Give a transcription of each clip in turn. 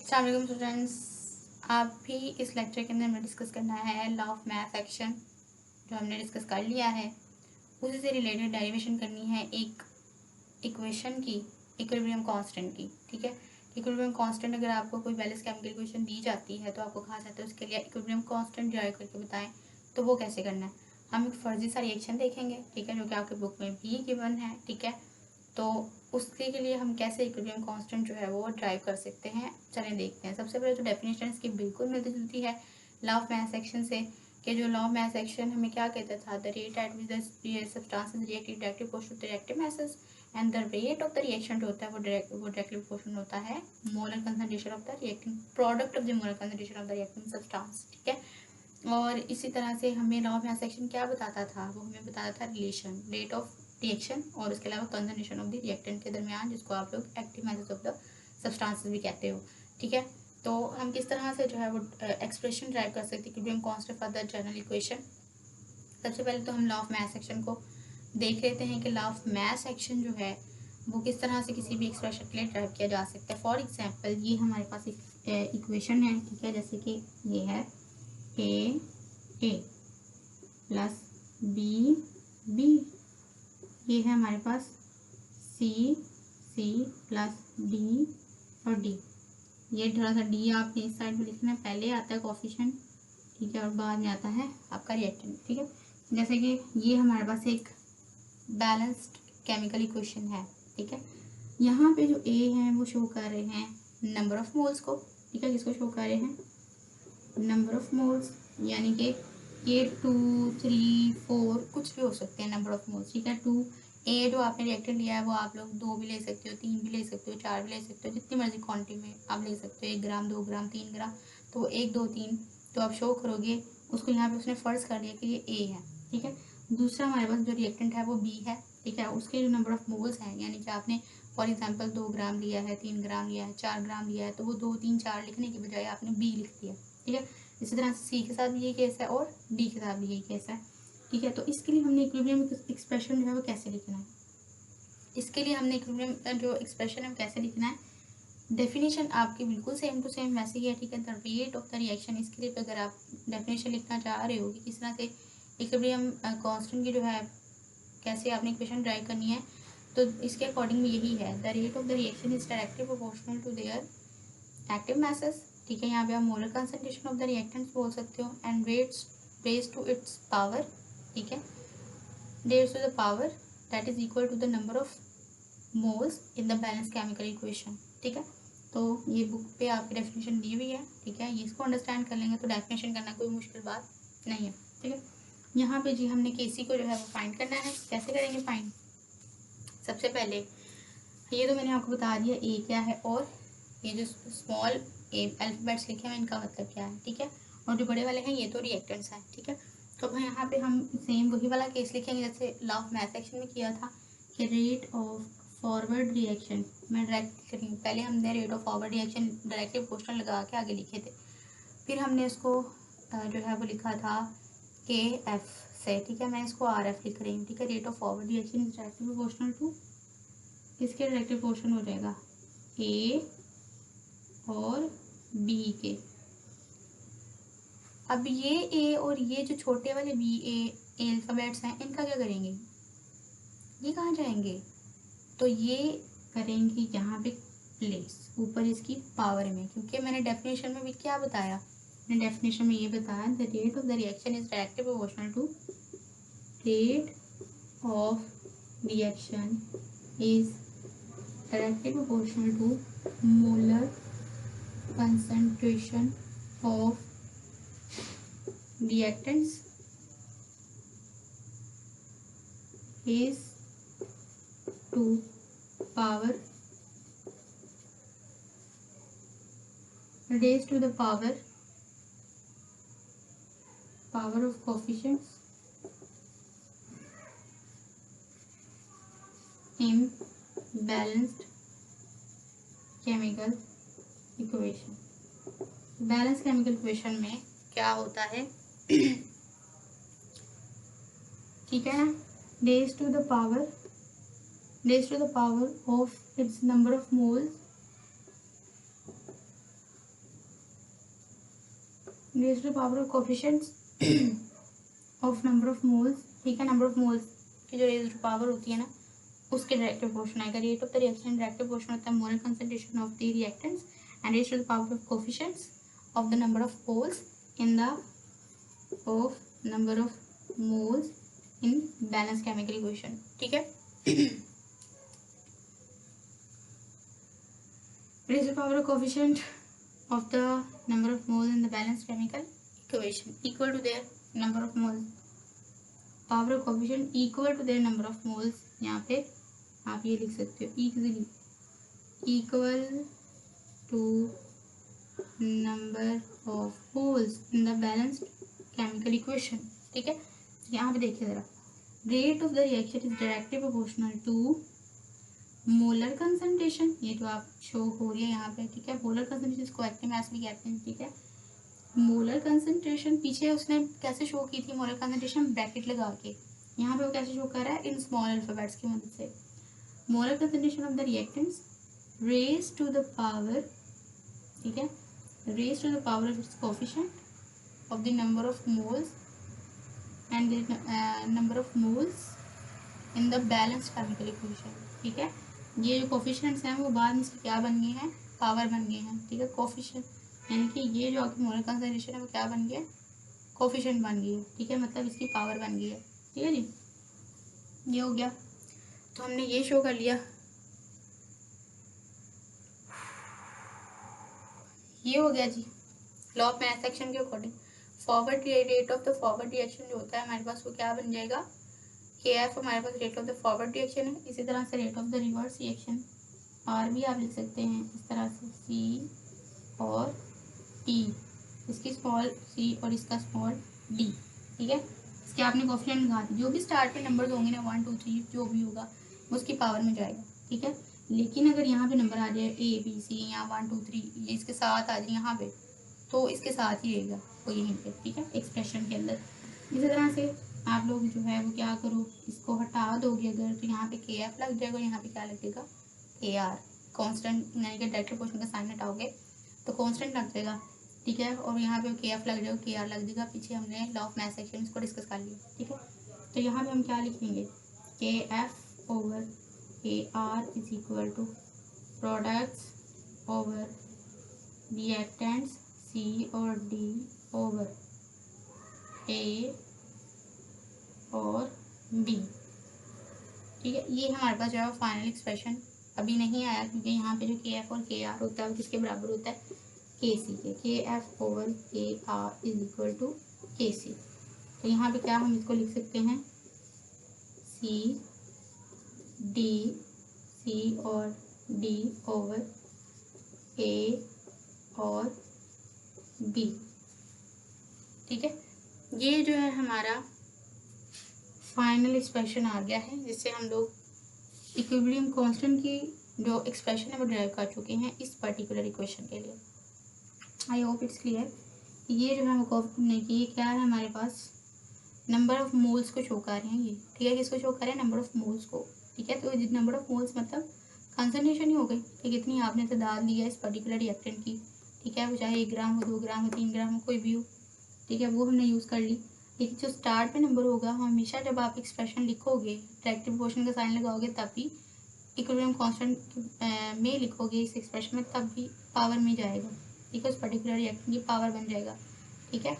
अस्सलाम वालेकुम स्टूडेंट्स। आप भी इस लेक्चर के अंदर हमें डिस्कस करना है लॉ ऑफ मैथ एक्शन, जो हमने डिस्कस कर लिया है। उसी से रिलेटेड डेरिवेशन करनी है एक इक्वेशन की, इक्विलिब्रियम कांस्टेंट की। ठीक है, इक्विलिब्रियम कांस्टेंट अगर आपको कोई बैलेंस केमिकल इक्वेशन दी जाती है तो आपको कहा जाता है उसके लिए इक्विलिब्रियम कांस्टेंट डिराइव करके बताएं। तो वो कैसे करना है, हम एक फर्जी सा रिएक्शन देखेंगे, ठीक है, जो कि आपके बुक में भी गिवन है। ठीक है, तो उसके के लिए हम कैसे इक्विलिब्रियम कांस्टेंट जो है वो ड्राइव कर सकते हैं, चलें देखते हैं। सबसे पहले तो डेफिनेशन इसकी बिल्कुल मिलती जुलती है लॉ ऑफ मैथ सेक्शन से, कि जो लॉ ऑफ मैथ सेक्शन हमें क्या कहता था, the rate at which the substances react is directly proportional to reactive masses and the rate of the reaction जो होता है वो डायरेक्टली प्रोपोर्शनल होता है molar concentration of the reacting product of the molar concentration of the reacting substance. ठीक है, और इसी तरह से हमें लॉ ऑफ मैथ सेक्शन क्या बताता था, वो हमें बताता था रिलेशन रेट ऑफ रिएक्शन और उसके अलावा कंसंट्रेशन ऑफ द रिएक्टेंट के दरमियान, जिसको आप लोग active message of the substances भी कहते हो। ठीक है, तो हम किस तरह से जो है वो एक्सप्रेशन ड्राइव कर सकते हैं क्योंकि हम constant for the general equation. सबसे पहले तो हम लॉ ऑफ मैथ सेक्शन को देख लेते हैं कि लॉ ऑफ मैथ सेक्शन जो है वो किस तरह से किसी भी एक्सप्रेशन के लिए ड्राइव किया जा सकता है। फॉर एग्जाम्पल ये हमारे पास एक इक्वेशन है, ठीक है, जैसे कि ये है ए प्लस बी, ये है हमारे पास सी प्लस डी और डी। ये थोड़ा सा डी आपने इस साइड में लिखना है, पहले आता है कोफिशिएंट, ठीक है, और बाद में आता है आपका रिएक्टेंट। ठीक है, जैसे कि ये हमारे पास एक बैलेंस्ड केमिकल इक्वेशन है। ठीक है, यहाँ पे जो ए है वो शो कर रहे हैं नंबर ऑफ मोल्स को। ठीक है, किसको शो कर रहे हैं, नंबर ऑफ मोल्स, यानी कि ये 2 3 4 कुछ भी हो सकते हैं नंबर ऑफ मोल्स। ठीक है, 2 ए जो आपने रिएक्टेंट लिया है वो आप लोग 2 भी ले सकते हो, 3 भी ले सकते हो, 4 भी ले सकते हो, जितनी मर्जी क्वांटिटी में आप ले सकते हो, 1 ग्राम 2 ग्राम 3 ग्राम। तो 1 2 3 तो आप शो करोगे उसको, यहाँ पे उसने फर्ज कर लिया कि ये ए है। ठीक है, दूसरा हमारे पास जो रिएक्टेंट है वो बी है। ठीक है, उसके जो नंबर ऑफ मोल्स हैं, यानी कि आपने फॉर एग्जाम्पल 2 ग्राम लिया है, 3 ग्राम लिया है, 4 ग्राम लिया है, तो वो 2 3 4 लिखने के बजाय आपने बी लिख दिया। ठीक है, इसी तरह से सी के साथ भी यही केस है और डी के साथ भी यही केस है। ठीक है, तो इसके लिए हमने इक्विलिब्रियम एक्सप्रेशन जो है वो कैसे लिखना है, इसके लिए हमने इक्विलिब्रियम जो एक्सप्रेशन है वो कैसे लिखना है, डेफिनेशन आपकी बिल्कुल सेम टू सेम वैसे ही है। ठीक है, the rate of the reaction, इसके लिए अगर आप डेफिनेशन लिखना चाह रहे हो कि किस तरह से इक्विलिब्रियम कांस्टेंट की जो है कैसे आपने इक्वेशन ड्राइव करनी है, तो इसके अकॉर्डिंग में यही है, the rate of the reaction is directly proportional to their active masses. ठीक है, यहाँ पे आप molar concentration of the reactants बोल सकते हो and weights raise to its power. ठीक है, raise to the power that is equal to the number of moles in the balance chemical equation. ठीक है, तो ये बुक पे आपकी डेफिनेशन दी हुई है। ठीक है, ये इसको अंडरस्टैंड कर लेंगे तो डेफिनेशन करना कोई मुश्किल बात नहीं है। ठीक है, यहाँ पे जी हमने केसी को जो है वो फाइंड करना है। कैसे करेंगे फाइंड, सबसे पहले ये तो मैंने आपको बता दिया ए क्या है, और ये जो स्मॉल ए अल्फ़ाबेट्स लिखे हैं इनका मतलब क्या है। ठीक है, और जो बड़े वाले हैं ये तो रिएक्टेंट्स हैं। ठीक है, तो अब यहाँ पे हम सेम वही वाला केस लिखेंगे जैसे लॉ ऑफ मैथ सेक्शन में किया था कि रेट ऑफ फॉरवर्ड रिएक्शन, मैं डायरेक्ट करेंगे, पहले हमने rate of forward reaction directly question लगा के आगे लिखे थे, फिर हमने इसको जो है वो लिखा था के एफ से। ठीक है, मैं इसको आर एफ लिख रही हूँ। ठीक है, rate of forward reaction is directly proportional to, किसके डायरेक्टली प्रोपोर्शनल हो जाएगा, ए और बी के। अब ये ए और ये जो छोटे वाले बी ए अल्फ़ाबेट्स हैं इनका क्या करेंगे, ये कहाँ जाएंगे, तो ये करेंगे यहाँ पे प्लेस ऊपर इसकी पावर में, क्योंकि मैंने डेफिनेशन में भी क्या बताया, मैंने डेफिनेशन में ये बताया the rate of the reaction is directly proportional to rate of reaction is directly proportional to molar concentration of reactants is to power raised to the power of coefficients in balanced chemical equation। Balance chemical equation में क्या होता है ठीक है ना, raise to the power of its number of moles raise to power of coefficients of number of moles, ठीक है, number of moles की जो रेज टू पावर होती है ना उसके डायरेक्ट प्रोपोर्शन आएगा। Rate of the reaction direct proportion होता है molar concentration of the reactants and raise to the power of coefficients of the number of moles in balance chemical equation, ठीक है। Raise to power of coefficient of the number of moles in the balanced chemical equation equal to their number of moles, power of coefficient equal to their number of moles। यहाँ पे आप ये लिख सकते हो easily equal to number of moles in the balanced chemical equation, ठीक है। यहाँ पे देखिए ज़रा, rate of the reaction is directly proportional to molar concentration, ये जो आप शो हो रही है यहाँ पे, ठीक है, मोलर कंसंट्रेशन इसको एक्टिव मास भी कहते हैं, ठीक है। मोलर कंसंट्रेशन पीछे उसने कैसे शो की थी, मोलर कंसंट्रेशन ब्रैकेट लगा के, यहाँ पे वो कैसे शो कर रहा है, इन स्मॉल अल्फाबेट्स की मदद से। Molar concentration of the reactants raise to the power, ठीक है, raise to the power of its coefficient of the number of moles and the number of moles in the balanced chemical equation, ठीक है। ये जो coefficients हैं वो बाद में इसके क्या बन गए हैं, पावर बन गए हैं, ठीक है। कोफिशिएंट यानी कि ये जो आपकी मोलर कंसंट्रेशन है वो क्या बन गया, कोफिशिएंट बन गई है, ठीक है, मतलब इसकी पावर बन गई है, ठीक है जी। ये हो गया, तो हमने ये शो कर लिया, ये हो गया जी लॉ ऑफ मैथ सेक्शन के according. Forward rate of the forward reaction जो होता है हमारे पास वो क्या बन जाएगा, के एफ हमारे पास rate of the forward reaction है। इसी तरह से rate of the reverse reaction R भी आप लिख सकते हैं इस तरह से, सी और टी, इसकी स्मॉल सी और इसका स्मॉल डी, ठीक है। इसके आपने कोफिशिएंट लगा दी, जो भी स्टार्ट में नंबर होंगे ना 1 2 3 जो भी होगा उसकी पावर में जाएगा, ठीक है। लेकिन अगर यहाँ पे नंबर आ जाए ए बी सी या 1 2 3 ये इसके साथ आ जाए यहाँ पे, तो इसके साथ ही रहेगा वो यहीं पे, ठीक है, एक्सप्रेशन के अंदर। इसी तरह से आप लोग जो है वो क्या करो, इसको हटा दोगे अगर तो यहाँ पे के एफ लग जाएगा, यहाँ पे क्या लगेगा, के आर, कॉन्स्टेंट यानी कि डायरेक्ट प्रोपोर्शन का साइन हटाओगे तो कॉन्स्टेंट लग जाएगा, ठीक है। और यहाँ पे के एफ लग जाएगा, के आर लग जाएगा, पीछे हमने लॉ ऑफ मैथ सेक्शन इसको डिस्कस कर लिया, ठीक है। तो यहाँ पे हम क्या लिखेंगे, K F over K R is equal to products over reactants C और डी ओवर ए और बी, ठीक है। ये हमारे पास जो है फाइनल एक्सप्रेशन अभी नहीं आया क्योंकि यहाँ पे जो के एफ और के आर होता है वो किसके बराबर होता है, के सी के F over K R is equal to के सी। तो यहाँ पे क्या हम इसको लिख सकते हैं, सी और डी ओवर ए और बी, ठीक है। ये जो है हमारा फाइनल एक्सप्रेशन आ गया है जिससे हम लोग इक्विलिब्रियम कांस्टेंट की जो एक्सप्रेशन है वो ड्राइव कर चुके हैं इस पर्टिकुलर इक्वेशन के लिए। I hope it's clear. ये जो है वो ये क्या है हमारे पास, नंबर ऑफ मोल्स को शो कर रहे हैं ये, ठीक है, किसको शो कर रहे हैं, नंबर ऑफ मोल्स को, ठीक है। तो नंबर ऑफ मोल्स मतलब कंसंट्रेशन ही हो गई, ठीक है, इतनी आपने तादाद ली है इस पर्टिकुलर रिएक्टेंट की, ठीक है, वो चाहे 1 ग्राम हो 2 ग्राम हो 3 ग्राम हो कोई भी हो, ठीक है, वो हमने यूज़ कर ली। लेकिन जो स्टार्ट में नंबर होगा हमेशा जब आप एक्सप्रेशन लिखोगे डायरेक्ट प्रोपोर्शन का साइन लगाओगे तब भी इक्विलिब्रियम कांस्टेंट में लिखोगे इस एक्सप्रेशन में तब भी पावर में जाएगा, ठीक है, उस पर्टिकुलर रिएक्शन की पावर बन जाएगा, ठीक है।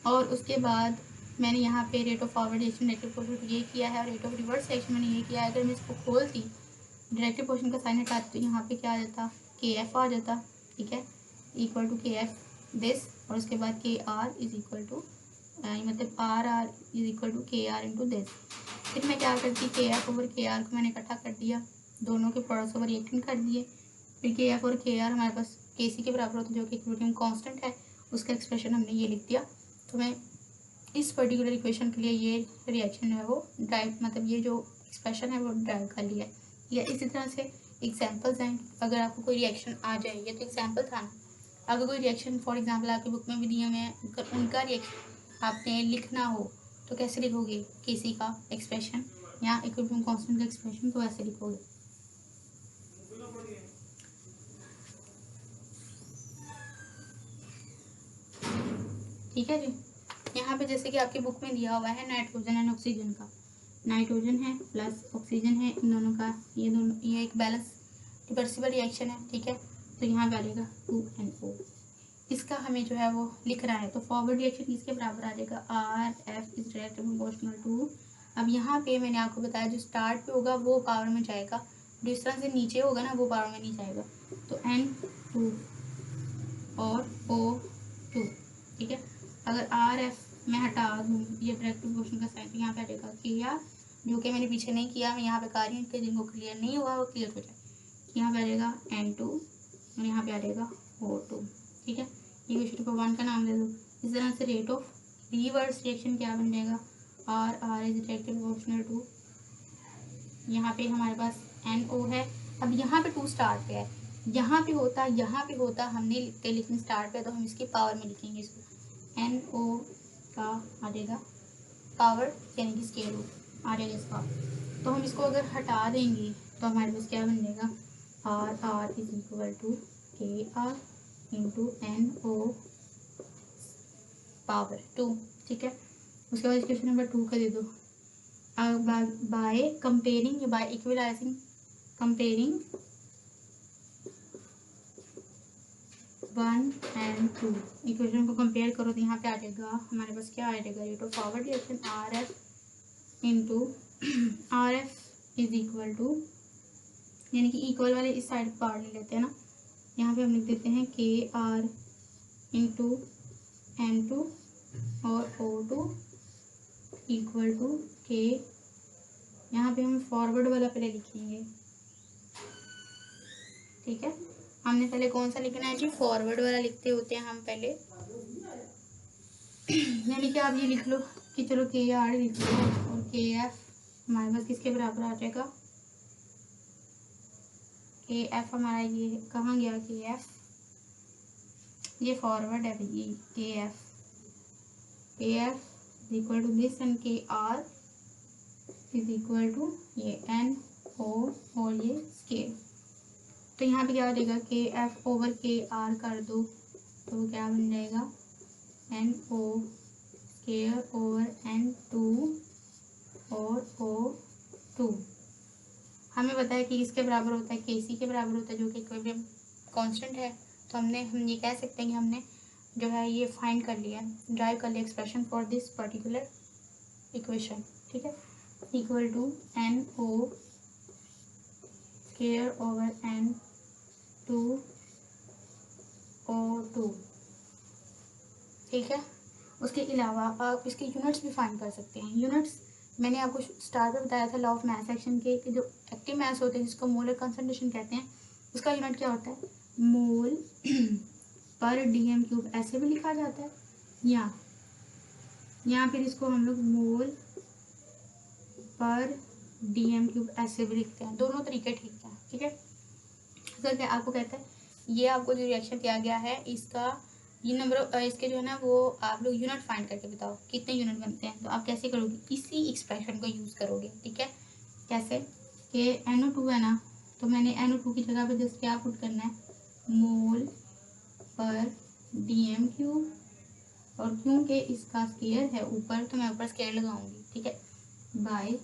और उसके बाद मैंने यहाँ पे rate of forward reaction direct proportion ये किया है और रेट ऑफ रिवर्स रिएक्शन मैंने ये किया है। अगर मैं इसको खोलती डायरेक्ट प्रोपोर्शन का साइन हटाती तो यहाँ पे क्या आ जाता, के एफ आ जाता, ठीक है, इक्वल टू के एफ दिस, और उसके बाद के आर इज इक्वल टू मतलब आर इज इक्वल टू के आर इंटू दिस। फिर मैं क्या करती, के एफ ओवर के आर को मैंने इकट्ठा कर दिया, दोनों के प्रोडक्ट्स ओवर रिएक्टेंट कर दिए, फिर के एफ और के आर हमारे पास के सी के बराबर होता है जो कि इक्विलिब्रियम कांस्टेंट है, उसका एक्सप्रेशन हमने ये लिख दिया। तो मैं इस पर्टिकुलर इक्वेशन के लिए ये रिएक्शन है वो ड्राइव मतलब ये जो एक्सप्रेशन है वो ड्राइव कर लिया है। या इसी तरह से एग्जाम्पल्स हैं, अगर आपको कोई रिएक्शन आ जाए, ये तो एग्जाम्पल था ना, अगर कोई रिएक्शन फॉर एग्जांपल आपकी बुक में भी दिए हुए हैं, अगर उनका रिएक्शन आपने लिखना हो तो कैसे लिखोगे, किसी का एक्सप्रेशन या इक्विलिब्रियम कांस्टेंट का एक्सप्रेशन तो ऐसे लिखोगे। ठीक है जी। यहाँ पे जैसे कि आपकी बुक में दिया हुआ है नाइट्रोजन एंड ऑक्सीजन का, नाइट्रोजन है प्लस ऑक्सीजन है, इन दोनों का ये एक बैलेंस रिवर्सिबल रिएक्शन है, ठीक है। तो यहाँ पे आ जाएगा 2NO, इसका हमें जो है वो लिखना है। तो फॉरवर्ड रिएक्शन किसके बराबर आ जाएगा, RF is directly proportional to, अब यहाँ पे मैंने आपको बताया जो स्टार्ट पे होगा वो पावर में जाएगा, जो इस तरह से नीचे होगा ना वो पावर में नहीं जाएगा। तो N2 और O2, ठीक है। अगर RF मैं हटा दूँ ये डायरेक्ट प्रोपोर्शनल का साइन, तो यहाँ पे आ जाएगा KR, जो कि मैंने पीछे नहीं किया, मैं यहाँ पे कर रही हूँ कि जिनको क्लियर नहीं हुआ वो क्लियर हो जाए। यहाँ पे आ जाएगा N2 और यहाँ पे आ जाएगा O2, ठीक है। इक्वेशन को 1 का नाम दे दो। इस तरह से रेट ऑफ रिवर्स रिएक्शन क्या बन जाएगा, R is directly proportional to, यहाँ पे हमारे पास NO है। अब यहाँ पे 2 स्टार्ट पे है, यहाँ पे होता हमने लिखते लेकिन स्टार्ट पे, तो हम इसकी पावर में लिखेंगे इसको, NO का आ जाएगा पावर यानी कि स्केयर रूट आ जाएगा इसका। तो हम इसको अगर हटा देंगे तो हमारे पास क्या बन जाएगा, R is equal to KR into NO power 2, ठीक है। उसके बाद क्वेश्चन नंबर 2 का दे दो, बाय कंपेयरिंग या by equalising, comparing 1 and 2 equation को कंपेयर करो तो यहाँ पे आ जाएगा हमारे पास क्या आ जाएगा, rate of forward reaction RF into RF is equal to, यानी कि इक्वल वाले इस साइड पावर ले लेते हैं ना, यहाँ पे हम लिख देते हैं KR इंटू N2 और O2 इक्वल टू K, यहाँ पे हम फॉरवर्ड वाला पहले लिखेंगे, ठीक है। हमने पहले कौन सा लिखना है जी, फॉरवर्ड वाला लिखते होते हैं हम पहले। यानी कि आप ये लिख लो कि चलो KR लिख लो और KF हमारे पास किसके बराबर आ जाएगा, KF हमारा ये कहाँ गया, KF ये फॉरवर्ड है भैया, KF is equal to this and KR is equal to ये NO और ये स्केयर। तो यहाँ पे क्या हो जाएगा, KF ओवर KR कर दो तो क्या बन जाएगा, NO स्केयर ओवर N2 और O2। हमें पता है कि इसके बराबर होता है KC के बराबर होता है, जो कि इक्विलिब्रियम कांस्टेंट है। तो हम ये कह सकते हैं कि हमने जो है ये फाइंड कर लिया, ड्राइव कर लिया expression for this particular equation, ठीक है। Equal to NO square over N2 O2, ठीक है। उसके अलावा आप इसके यूनिट्स भी फाइंड कर सकते हैं। यूनिट्स मैंने आपको स्टार्ट में बताया था लॉ ऑफ मास एक्शन के कि जो एक्टिव मास होते हैं जिसको मोलर कंसंट्रेशन कहते हैं, उसका यूनिट क्या होता है, मोल पर DM³ ऐसे भी लिखा जाता है, या फिर इसको हम लोग मोल पर DM³ ऐसे भी लिखते हैं, दोनों तरीके ठीक है, ठीक है। तो क्या आपको कहता है, ये आपको जो रिएक्शन दिया गया है इसका ये नंबर इसके जो है ना वो आप लोग यूनिट फाइंड करके बताओ कितने यूनिट बनते हैं। तो आप कैसे करोगे, इसी एक्सप्रेशन को यूज़ करोगे, ठीक है। कैसे कि NO2 है ना, तो मैंने NO2 की जगह पे जस्ट क्या पुट करना है, मोल पर DM³, और क्योंकि इसका स्केयर है ऊपर तो मैं ऊपर स्केयर लगाऊंगी, ठीक है, बाय,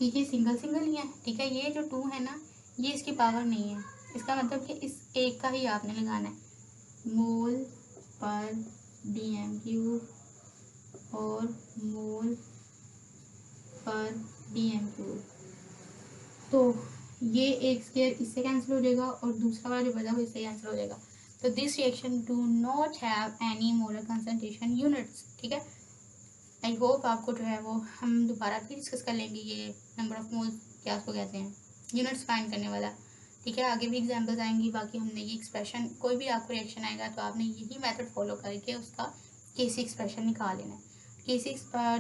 ये सिंगल ही है, ठीक है। ये जो 2 है ना ये इसकी पावर नहीं है, इसका मतलब कि इस एक का ही आपने लगाना है, मोल पर DM³ और मोल पर DM³। तो ये एक स्केयर इससे कैंसिल हो जाएगा और दूसरा वाला जो बचा वो इससे कैंसिल हो जाएगा। तो this reaction do not have any molar concentration units, ठीक है। आई होप आपको जो है वो हम दोबारा फिर डिस्कस कर लेंगे, ये नंबर ऑफ मोल क्या उसको कहते हैं, यूनिट्स फाइंड करने वाला, ठीक है। आगे भी एग्जाम्पल्स आएंगी। बाकी हमने ये एक्सप्रेशन कोई भी आपको रिएक्शन आएगा तो आपने यही मेथड फॉलो करके उसका KC एक्सप्रेशन निकाल लेना है। KC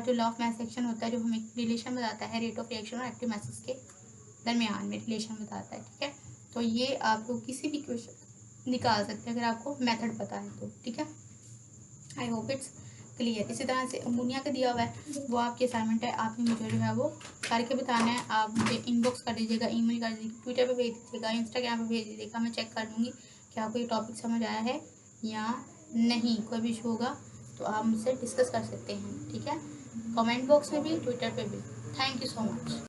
जो लॉ ऑफ मास एक्शन होता है, जो हमें रिलेशन बताता है रेट ऑफ रिएक्शन और एक्टिव मासेस के दरमियान में रिलेशन बताता है, ठीक है। तो ये आप लोग किसी भी क्वेश्चन निकाल सकते हैं अगर आपको मेथड पता है तो, ठीक है। I hope it's clear. इसी तरह से अमोनिया का दिया हुआ है, वो आपकी असाइनमेंट है, आपने मुझे जो है वो करके बताना है। आप मुझे इनबॉक्स कर दीजिएगा, ईमेल कर दीजिएगा, ट्विटर पे भेज दीजिएगा, इंस्टाग्राम पे भेज दीजिएगा, मैं चेक कर लूँगी कि आपको ये टॉपिक समझ आया है या नहीं। कोई भी इशू होगा तो आप मुझसे डिस्कस कर सकते हैं, ठीक है, कमेंट बॉक्स में भी, ट्विटर पे भी। Thank you so much.